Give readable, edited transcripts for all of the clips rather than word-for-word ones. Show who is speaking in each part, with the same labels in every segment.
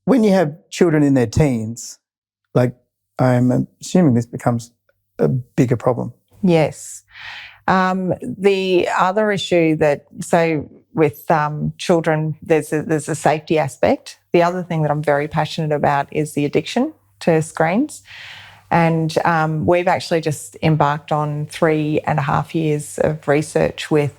Speaker 1: when you have children in their teens, like I'm assuming this becomes a bigger problem.
Speaker 2: Yes. The other issue with children, there's a safety aspect. The other thing that I'm very passionate about is the addiction to screens. And we've actually just embarked on 3.5 years of research with,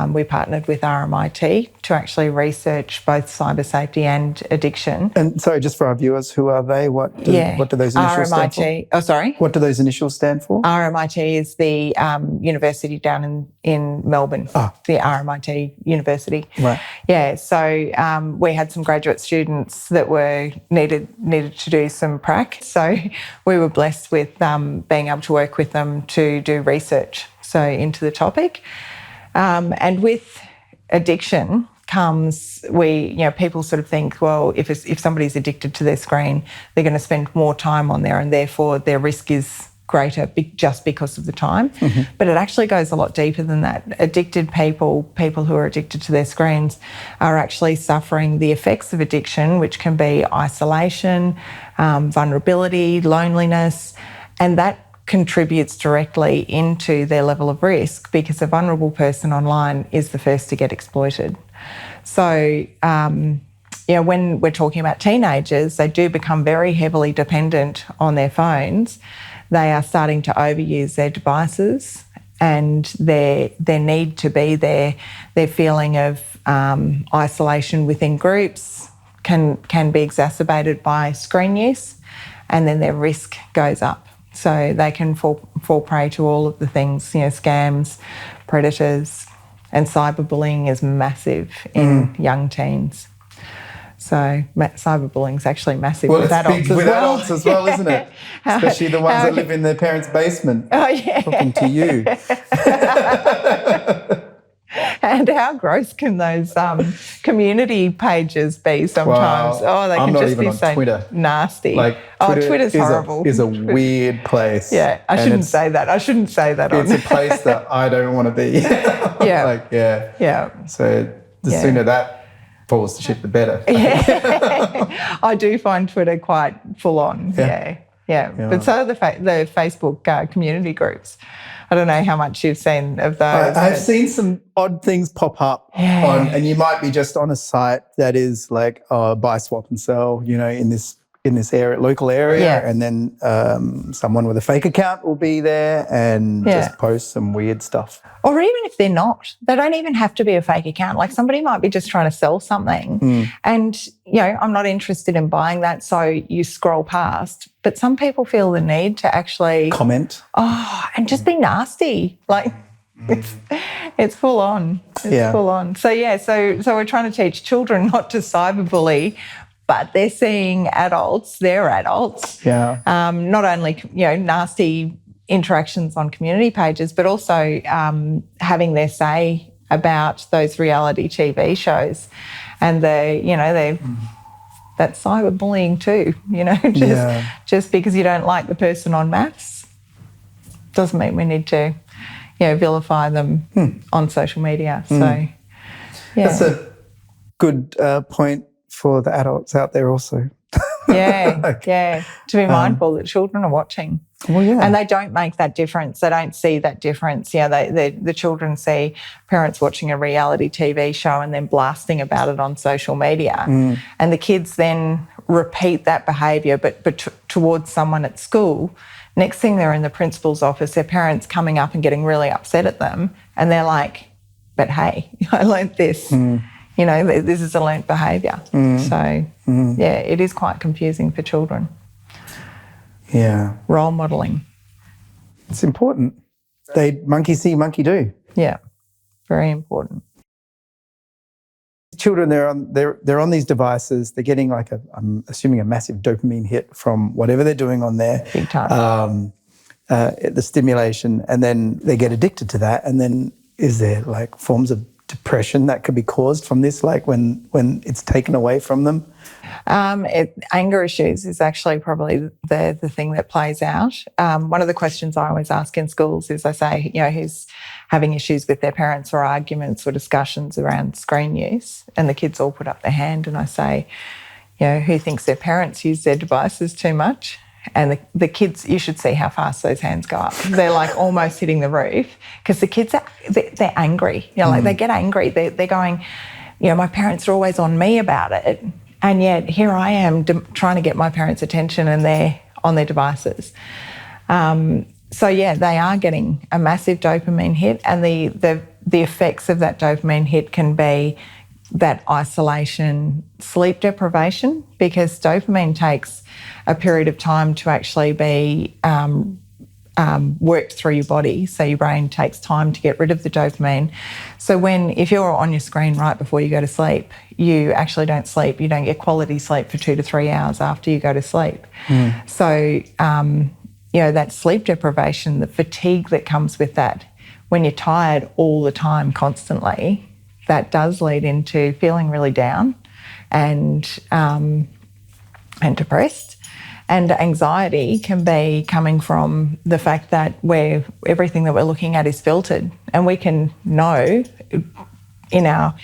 Speaker 2: we partnered with RMIT to actually research both cyber safety and addiction.
Speaker 1: And sorry, just for our viewers, who are they? What do those initials stand for?
Speaker 2: Oh, sorry?
Speaker 1: What do those initials stand for?
Speaker 2: RMIT is the university down in Melbourne, the RMIT University.
Speaker 1: Right.
Speaker 2: Yeah, so we had some graduate students that needed to do some prac. So we were blessed with being able to work with them to do research into the topic. And with addiction comes, people sort of think, well, if somebody's addicted to their screen, they're going to spend more time on there and therefore their risk is greater just because of the time. Mm-hmm. But it actually goes a lot deeper than that. Addicted people who are addicted to their screens are actually suffering the effects of addiction, which can be isolation, vulnerability, loneliness, and that contributes directly into their level of risk because a vulnerable person online is the first to get exploited. So, when we're talking about teenagers, they do become very heavily dependent on their phones. They are starting to overuse their devices and their need to be there, their feeling of isolation within groups can be exacerbated by screen use, and then their risk goes up. So they can fall prey to all of the things, scams, predators, and cyberbullying is massive in young teens. So cyberbullying is actually massive with adults as well.
Speaker 1: Adults as well, isn't it? Especially the ones that live in their parents' basement.
Speaker 2: Oh, yeah.
Speaker 1: Talking to you.
Speaker 2: And how gross can those community pages be sometimes?
Speaker 1: Wow.
Speaker 2: Oh, they can just be so
Speaker 1: Twitter.
Speaker 2: Nasty.
Speaker 1: Twitter's
Speaker 2: horrible.
Speaker 1: Is a weird place.
Speaker 2: Yeah, I shouldn't say that.
Speaker 1: It's a place that I don't want to be.
Speaker 2: Yeah.
Speaker 1: Yeah. So the sooner that falls to shit, the better.
Speaker 2: Yeah. I do find Twitter quite full on. Yeah. But so are the Facebook community groups. I don't know how much you've seen of those.
Speaker 1: I've seen some odd things pop up and you might be just on a site that is like buy, swap and sell, in this area, local area, and then someone with a fake account will be there and just post some weird stuff.
Speaker 2: Or even if they're not, they don't even have to be a fake account. Like somebody might be just trying to sell something and, I'm not interested in buying that, so you scroll past. But some people feel the need to actually
Speaker 1: comment.
Speaker 2: And just be nasty. Like it's full on. It's full on. So we're trying to teach children not to cyberbully, but they're seeing they're adults.
Speaker 1: Yeah.
Speaker 2: Not only, nasty interactions on community pages, but also having their say about those reality TV shows. And that's cyberbullying too, just because you don't like the person on maths doesn't mean we need to, vilify them on social media. So,
Speaker 1: That's a good point for the adults out there also.
Speaker 2: To be mindful that children are watching.
Speaker 1: Well, yeah.
Speaker 2: And they don't make that difference. They don't see that difference. The children see parents watching a reality TV show and then blasting about it on social media. And the kids then repeat that behaviour, but towards someone at school. Next thing they're in the principal's office, their parents coming up and getting really upset at them. And they're like, but hey, I learnt this. This is a learnt behaviour. So, it is quite confusing for children.
Speaker 1: Yeah.
Speaker 2: Role modelling.
Speaker 1: It's important. They monkey see, monkey do.
Speaker 2: Yeah, very important.
Speaker 1: Children, they're on these devices. They're getting I'm assuming a massive dopamine hit from whatever they're doing on there.
Speaker 2: Big time.
Speaker 1: The stimulation, and then they get addicted to that. And then is there forms of depression that could be caused from this, when it's taken away from them?
Speaker 2: Anger issues is actually probably the thing that plays out. One of the questions I always ask in schools is I say, who's having issues with their parents or arguments or discussions around screen use, and the kids all put up their hand and I say, who thinks their parents use their devices too much. And the kids, you should see how fast those hands go up. They're like almost hitting the roof because the kids, they're angry. Like they get angry. They're going, my parents are always on me about it. And yet here I am trying to get my parents' attention and they're on their devices. So, they are getting a massive dopamine hit, and the effects of that dopamine hit can be that isolation, sleep deprivation, because dopamine takes a period of time to actually be worked through your body. So your brain takes time to get rid of the dopamine. So if you're on your screen right before you go to sleep, you actually don't sleep. You don't get quality sleep for 2 to 3 hours after you go to sleep. So, that sleep deprivation, the fatigue that comes with that, when you're tired all the time constantly, that does lead into feeling really down and depressed. And anxiety can be coming from the fact that everything that we're looking at is filtered, and we can know in our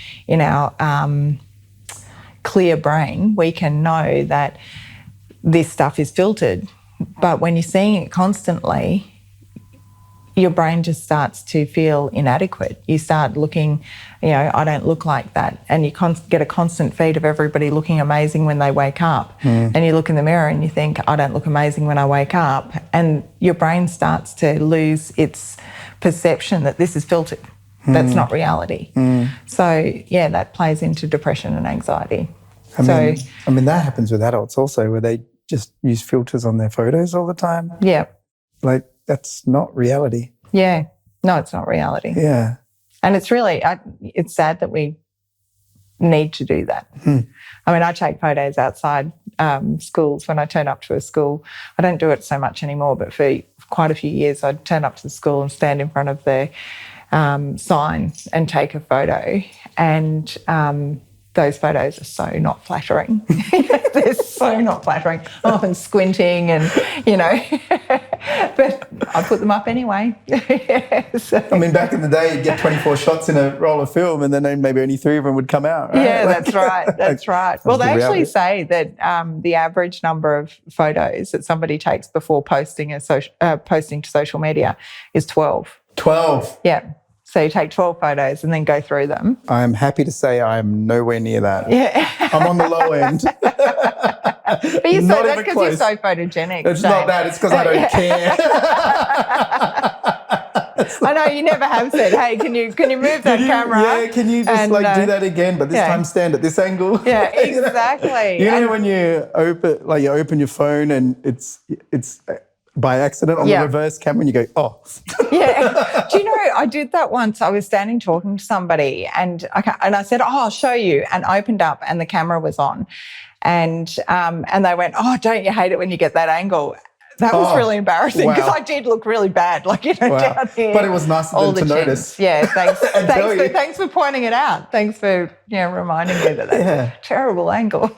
Speaker 2: clear brain, we can know that this stuff is filtered. But when you're seeing it constantly, your brain just starts to feel inadequate. You start looking, I don't look like that. And you get a constant feed of everybody looking amazing when they wake up. And you look in the mirror and you think, I don't look amazing when I wake up. And your brain starts to lose its perception that this is filtered. That's not reality. So, that plays into depression and anxiety.
Speaker 1: I mean, that happens with adults also, where they just use filters on their photos all the time.
Speaker 2: Yeah.
Speaker 1: Like, that's not reality.
Speaker 2: Yeah. No, it's not reality.
Speaker 1: Yeah.
Speaker 2: And it's really, it's sad that we need to do that. I mean, I take photos outside schools when I turn up to a school. I don't do it so much anymore, but for quite a few years, I'd turn up to the school and stand in front of the sign and take a photo. And those photos are so not flattering. They're so not flattering. I'm often squinting and, but I put them up anyway. So.
Speaker 1: I mean, back in the day, you'd get 24 shots in a roll of film and then maybe only 3 of them would come out, right?
Speaker 2: Yeah, that's right. That's right. Well, they actually say that the average number of photos that somebody takes before posting to social media is 12.
Speaker 1: 12?
Speaker 2: Yeah. So you take 12 photos and then go through them.
Speaker 1: I'm happy to say I'm nowhere near that.
Speaker 2: Yeah.
Speaker 1: I'm on the low end.
Speaker 2: But that's because you're so photogenic.
Speaker 1: It's not that. It's because I don't care.
Speaker 2: I know, you never have said, hey, can you move that camera?
Speaker 1: Yeah, can you just do that again, but this time stand at this angle?
Speaker 2: Yeah, exactly.
Speaker 1: When you open your phone and it's by accident on the reverse camera and you go, oh.
Speaker 2: Yeah. Do you know, I did that once. I was standing talking to somebody and I said, oh, I'll show you, and opened up and the camera was on. And they went, oh, don't you hate it when you get that angle? That was really embarrassing because I did look really bad, down here.
Speaker 1: But it was nice of them to notice.
Speaker 2: Yeah, thanks for pointing it out. Thanks for reminding me that that's a terrible angle.